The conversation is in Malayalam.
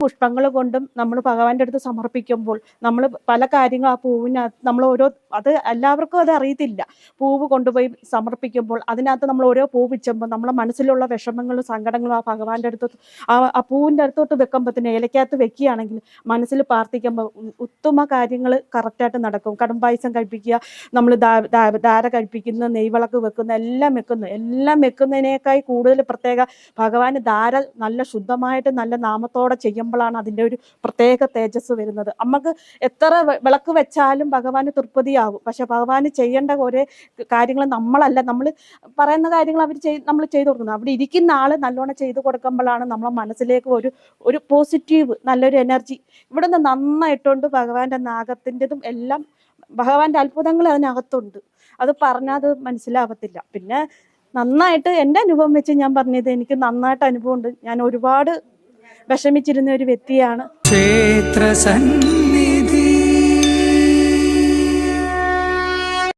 പുഷ്പങ്ങൾ കൊണ്ടും നമ്മൾ ഭഗവാന്റെ അടുത്ത് സമർപ്പിക്കുമ്പോൾ നമ്മൾ പല കാര്യങ്ങൾ ആ പൂവിനകത്ത് നമ്മൾ ഓരോ അത് എല്ലാവർക്കും അത് അറിയത്തില്ല. പൂവ് കൊണ്ടുപോയി സമർപ്പിക്കുമ്പോൾ അതിനകത്ത് നമ്മൾ ഓരോ പൂ വെച്ചുമ്പോൾ നമ്മളെ മനസ്സിലുള്ള വിഷമങ്ങളും സങ്കടങ്ങളും ആ ഭഗവാന്റെ അടുത്തോട്ട് ആ പൂവിൻ്റെ അടുത്തോട്ട് വെക്കുമ്പോൾ തന്നെ ഇലക്കകത്ത് വെക്കുകയാണെങ്കിൽ മനസ്സിൽ പ്രാർത്ഥിക്കുമ്പോൾ ഉത്തമ കാര്യങ്ങൾ കറക്റ്റായിട്ട് നടക്കും. കടുംപായസം കഴിപ്പിക്കുക, നമ്മൾ ധാര കഴിപ്പിക്കുന്ന, നെയ്വിളക്ക് വെക്കുന്ന, എല്ലാം വെക്കുന്നതിനേക്കായി കൂടുതൽ പ്രത്യേക ഭഗവാന് ധാര നല്ല ശുദ്ധമായിട്ട് നല്ല നാമത്തോടെ ചെയ്യുമ്പോഴാണ് അതിൻ്റെ ഒരു പ്രത്യേക തേജസ് വരുന്നത്. നമുക്ക് എത്ര വിളക്ക് വെച്ചാലും ഭഗവാന് തൃപ്തിയാകും. പക്ഷെ ഭഗവാന് ചെയ്യേണ്ട കുറേ കാര്യങ്ങൾ നമ്മളല്ല, നമ്മൾ പറയുന്ന കാര്യങ്ങൾ നമ്മൾ ചെയ്തു കൊടുക്കുന്നത്. അവിടെ ഇരിക്കുന്ന ആൾ നല്ലോണം ചെയ്തു കൊടുക്കുമ്പോഴാണ് നമ്മളെ മനസ്സിലേക്ക് ഒരു പോസിറ്റീവ് നല്ലൊരു എനർജി ഇവിടെ നിന്ന് നന്നായിട്ടുണ്ട്. ഭഗവാന്റെ നാഗത്തിൻ്റെതും എല്ലാം ഭഗവാന്റെ അത്ഭുതങ്ങൾ അതിനകത്തുണ്ട്. അത് പറഞ്ഞാൽ അത് മനസ്സിലാവത്തില്ല. പിന്നെ നന്നായിട്ട് എൻ്റെ അനുഭവം വെച്ച് ഞാൻ പറഞ്ഞത്, എനിക്ക് നന്നായിട്ട് അനുഭവമുണ്ട്. ഞാൻ ഒരുപാട് വിഷമിച്ചിരുന്ന ഒരു വ്യക്തിയാണ്.